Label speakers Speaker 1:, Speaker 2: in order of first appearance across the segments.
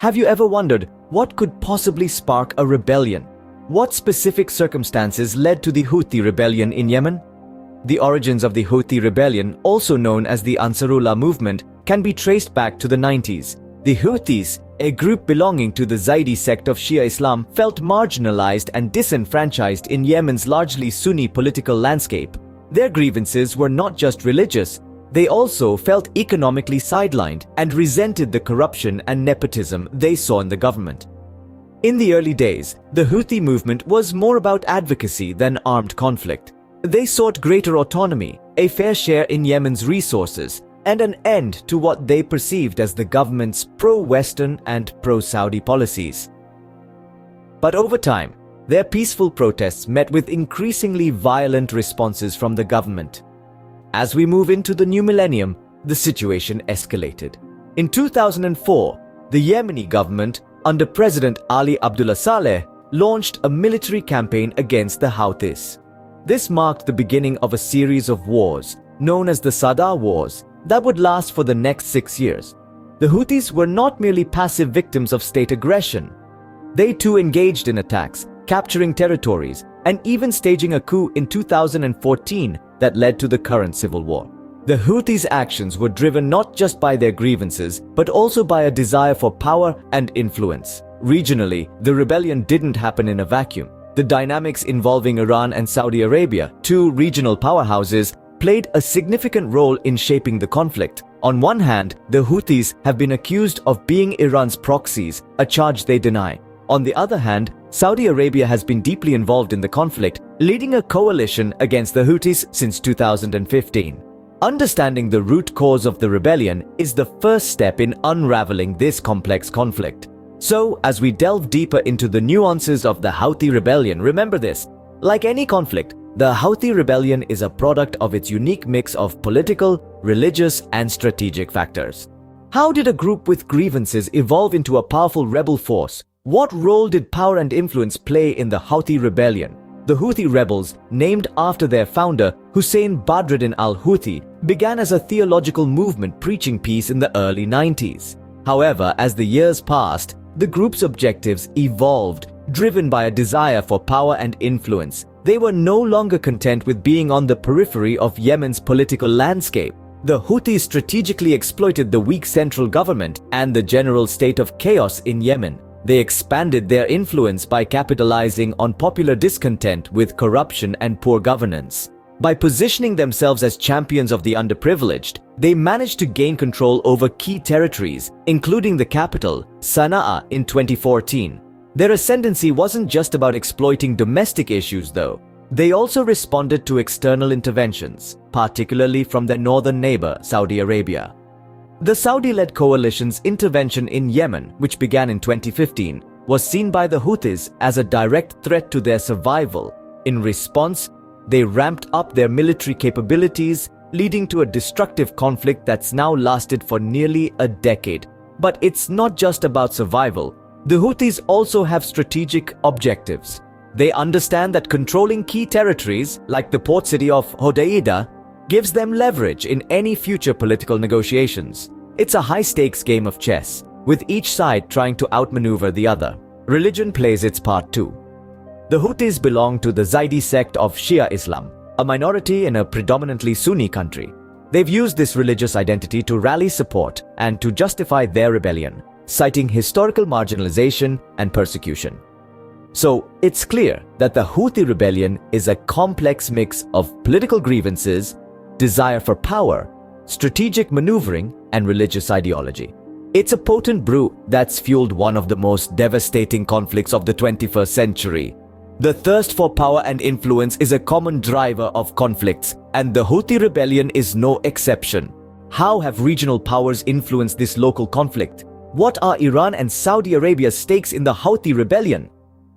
Speaker 1: Have you ever wondered what could possibly spark a rebellion? What specific circumstances led to the Houthi rebellion in Yemen? The origins of the Houthi rebellion, also known as the Ansarullah movement, can be traced back to the 90s. The Houthis, a group belonging to the Zaidi sect of Shia Islam, felt marginalized and disenfranchised in Yemen's largely Sunni political landscape. Their grievances were not just religious, they also felt economically sidelined and resented the corruption and nepotism they saw in the government. In the early days, the Houthi movement was more about advocacy than armed conflict. They sought greater autonomy, a fair share in Yemen's resources, and an end to what they perceived as the government's pro-Western and pro-Saudi policies. But over time, their peaceful protests met with increasingly violent responses from the government. As we move into the new millennium, the situation escalated. In 2004, the Yemeni government, under President Ali Abdullah Saleh, launched a military campaign against the Houthis. This marked the beginning of a series of wars, known as the Sadr Wars, that would last for the next 6 years. The Houthis were not merely passive victims of state aggression. They too engaged in attacks, capturing territories, and even staging a coup in 2014 that led to the current civil war. The Houthis' actions were driven not just by their grievances, but also by a desire for power and influence. Regionally, the rebellion didn't happen in a vacuum. The dynamics involving Iran and Saudi Arabia, two regional powerhouses, played a significant role in shaping the conflict. On one hand, the Houthis have been accused of being Iran's proxies, a charge they deny. On the other hand, Saudi Arabia has been deeply involved in the conflict, leading a coalition against the Houthis since 2015. Understanding the root cause of the rebellion is the first step in unraveling this complex conflict. So, as we delve deeper into the nuances of the Houthi rebellion, remember this: like any conflict, the Houthi rebellion is a product of its unique mix of political, religious, and strategic factors. How did a group with grievances evolve into a powerful rebel force? What role did power and influence play in the Houthi rebellion? The Houthi rebels, named after their founder, Hussein Badruddin al-Houthi, began as a theological movement preaching peace in the early 90s. However, as the years passed, the group's objectives evolved, driven by a desire for power and influence. They were no longer content with being on the periphery of Yemen's political landscape. The Houthis strategically exploited the weak central government and the general state of chaos in Yemen. They expanded their influence by capitalizing on popular discontent with corruption and poor governance. By positioning themselves as champions of the underprivileged, they managed to gain control over key territories, including the capital, Sana'a, in 2014. Their ascendancy wasn't just about exploiting domestic issues, though. They also responded to external interventions, particularly from their northern neighbor, Saudi Arabia. The Saudi-led coalition's intervention in Yemen, which began in 2015, was seen by the Houthis as a direct threat to their survival. In response, they ramped up their military capabilities, leading to a destructive conflict that's now lasted for nearly a decade. But it's not just about survival. The Houthis also have strategic objectives. They understand that controlling key territories, like the port city of Hodeidah, gives them leverage in any future political negotiations. It's a high-stakes game of chess, with each side trying to outmaneuver the other. Religion plays its part too. The Houthis belong to the Zaidi sect of Shia Islam, a minority in a predominantly Sunni country. They've used this religious identity to rally support and to justify their rebellion, citing historical marginalization and persecution. So, it's clear that the Houthi rebellion is a complex mix of political grievances, desire for power, strategic maneuvering, and religious ideology. It's a potent brew that's fueled one of the most devastating conflicts of the 21st century. The thirst for power and influence is a common driver of conflicts, and the Houthi rebellion is no exception. How have regional powers influenced this local conflict? What are Iran and Saudi Arabia's stakes in the Houthi rebellion?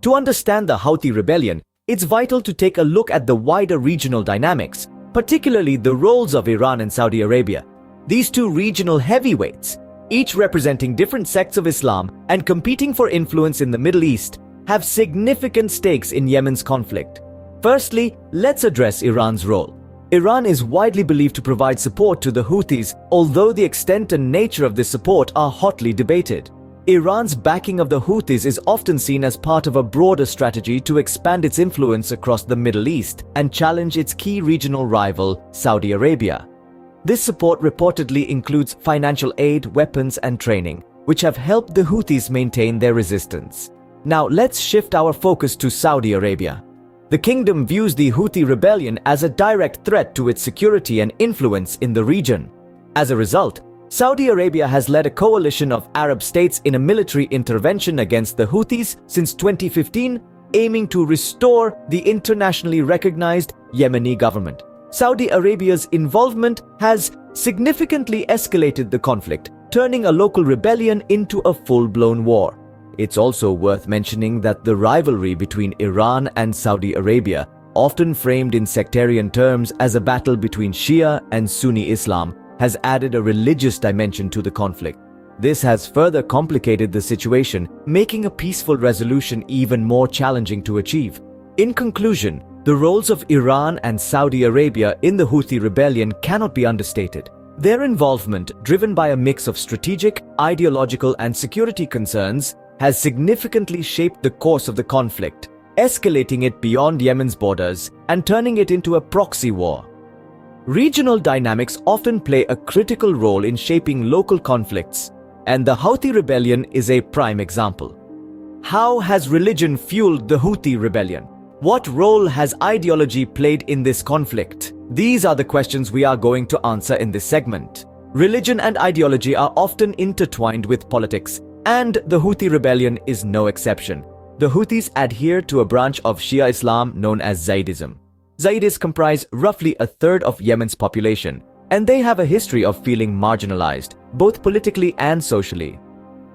Speaker 1: To understand the Houthi rebellion, it's vital to take a look at the wider regional dynamics, particularly the roles of Iran and Saudi Arabia. These two regional heavyweights, each representing different sects of Islam and competing for influence in the Middle East, have significant stakes in Yemen's conflict. Firstly, let's address Iran's role. Iran is widely believed to provide support to the Houthis, although the extent and nature of this support are hotly debated. Iran's backing of the Houthis is often seen as part of a broader strategy to expand its influence across the Middle East and challenge its key regional rival, Saudi Arabia. This support reportedly includes financial aid, weapons, and training, which have helped the Houthis maintain their resistance. Now let's shift our focus to Saudi Arabia. The kingdom views the Houthi rebellion as a direct threat to its security and influence in the region. As a result, Saudi Arabia has led a coalition of Arab states in a military intervention against the Houthis since 2015, aiming to restore the internationally recognized Yemeni government. Saudi Arabia's involvement has significantly escalated the conflict, turning a local rebellion into a full-blown war. It's also worth mentioning that the rivalry between Iran and Saudi Arabia, often framed in sectarian terms as a battle between Shia and Sunni Islam, has added a religious dimension to the conflict. This has further complicated the situation, making a peaceful resolution even more challenging to achieve. In conclusion, the roles of Iran and Saudi Arabia in the Houthi rebellion cannot be understated. Their involvement, driven by a mix of strategic, ideological, and security concerns, has significantly shaped the course of the conflict, escalating it beyond Yemen's borders and turning it into a proxy war. Regional dynamics often play a critical role in shaping local conflicts, and the Houthi rebellion is a prime example. How has religion fueled the Houthi rebellion? What role has ideology played in this conflict? These are the questions we are going to answer in this segment. Religion and ideology are often intertwined with politics, and the Houthi rebellion is no exception. The Houthis adhere to a branch of Shia Islam known as Zaydism. Zaydis comprise roughly a third of Yemen's population, and they have a history of feeling marginalized, both politically and socially.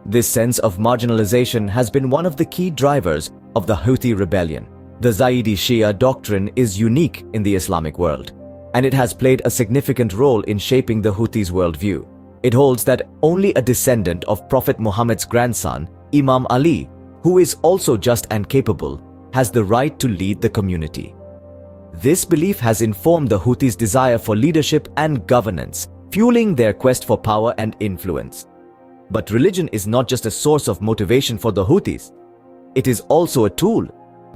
Speaker 1: This sense of marginalization has been one of the key drivers of the Houthi rebellion. The Zaydi Shia doctrine is unique in the Islamic world, and it has played a significant role in shaping the Houthis' worldview. It holds that only a descendant of Prophet Muhammad's grandson, Imam Ali, who is also just and capable, has the right to lead the community. This belief has informed the Houthis' desire for leadership and governance, fueling their quest for power and influence. But religion is not just a source of motivation for the Houthis. It is also a tool.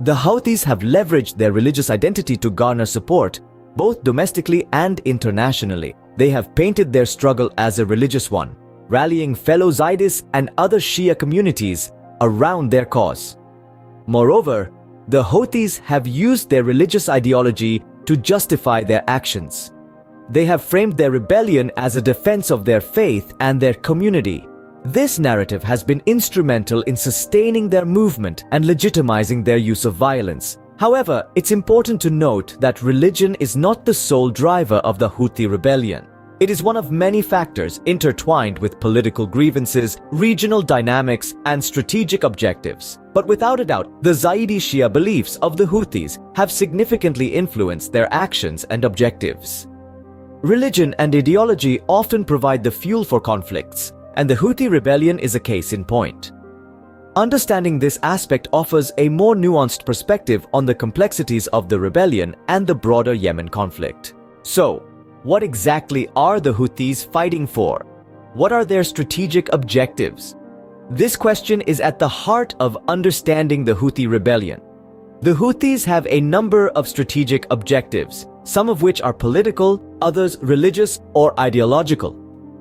Speaker 1: The Houthis have leveraged their religious identity to garner support, both domestically and internationally. They have painted their struggle as a religious one, rallying fellow Zaydis and other Shia communities around their cause. Moreover, the Houthis have used their religious ideology to justify their actions. They have framed their rebellion as a defense of their faith and their community. This narrative has been instrumental in sustaining their movement and legitimizing their use of violence. However, it's important to note that religion is not the sole driver of the Houthi rebellion. It is one of many factors intertwined with political grievances, regional dynamics, and strategic objectives. But without a doubt, the Zaydi Shia beliefs of the Houthis have significantly influenced their actions and objectives. Religion and ideology often provide the fuel for conflicts, and the Houthi rebellion is a case in point. Understanding this aspect offers a more nuanced perspective on the complexities of the rebellion and the broader Yemen conflict. So, what exactly are the Houthis fighting for? What are their strategic objectives? This question is at the heart of understanding the Houthi rebellion. The Houthis have a number of strategic objectives, some of which are political, others religious or ideological.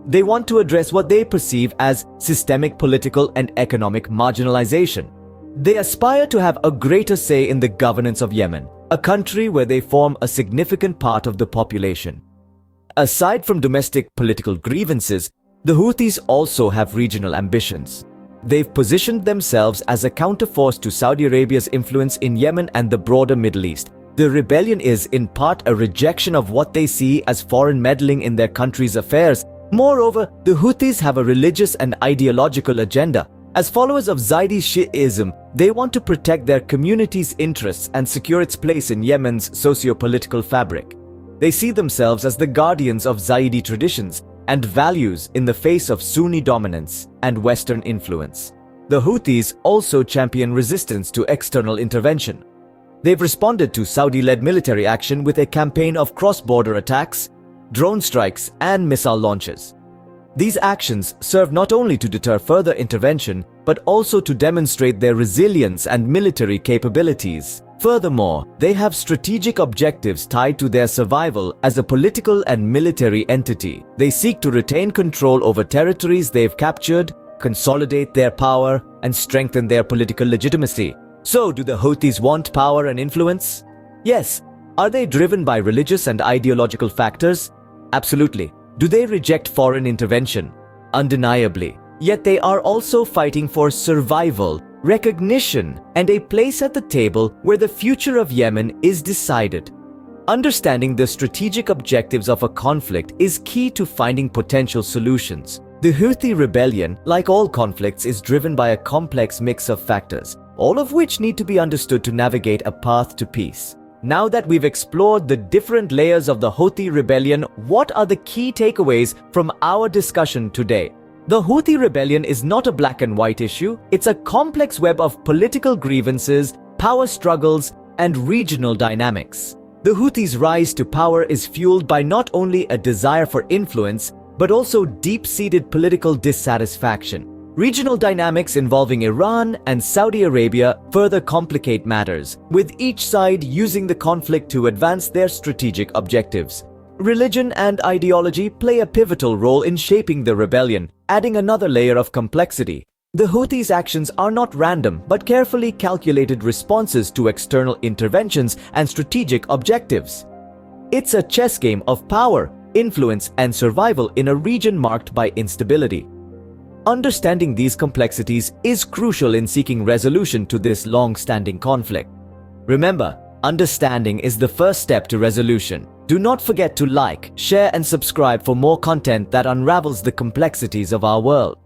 Speaker 1: They want to address what they perceive as systemic political and economic marginalization. They aspire to have a greater say in the governance of Yemen, a country where they form a significant part of the population. Aside from domestic political grievances, the Houthis also have regional ambitions. They've positioned themselves as a counterforce to Saudi Arabia's influence in Yemen and the broader Middle East. The rebellion is in part a rejection of what they see as foreign meddling in their country's affairs. Moreover, the Houthis have a religious and ideological agenda. As followers of Zaydi Shi'ism, they want to protect their community's interests and secure its place in Yemen's socio-political fabric. They see themselves as the guardians of Zaydi traditions and values in the face of Sunni dominance and Western influence. The Houthis also champion resistance to external intervention. They've responded to Saudi-led military action with a campaign of cross-border attacks, drone strikes, and missile launches. These actions serve not only to deter further intervention, but also to demonstrate their resilience and military capabilities. Furthermore, they have strategic objectives tied to their survival as a political and military entity. They seek to retain control over territories they've captured, consolidate their power, and strengthen their political legitimacy. So, do the Houthis want power and influence? Yes. Are they driven by religious and ideological factors? Absolutely. Do they reject foreign intervention? Undeniably. Yet they are also fighting for survival, recognition, and a place at the table where the future of Yemen is decided. Understanding the strategic objectives of a conflict is key to finding potential solutions. The Houthi rebellion, like all conflicts, is driven by a complex mix of factors, all of which need to be understood to navigate a path to peace. Now that we've explored the different layers of the Houthi rebellion, what are the key takeaways from our discussion today? The Houthi rebellion is not a black and white issue. It's a complex web of political grievances, power struggles, and regional dynamics. The Houthis' rise to power is fueled by not only a desire for influence, but also deep-seated political dissatisfaction. Regional dynamics involving Iran and Saudi Arabia further complicate matters, with each side using the conflict to advance their strategic objectives. Religion and ideology play a pivotal role in shaping the rebellion, adding another layer of complexity. The Houthis' actions are not random, but carefully calculated responses to external interventions and strategic objectives. It's a chess game of power, influence, and survival in a region marked by instability. Understanding these complexities is crucial in seeking resolution to this long-standing conflict. Remember, understanding is the first step to resolution. Do not forget to like, share, and subscribe for more content that unravels the complexities of our world.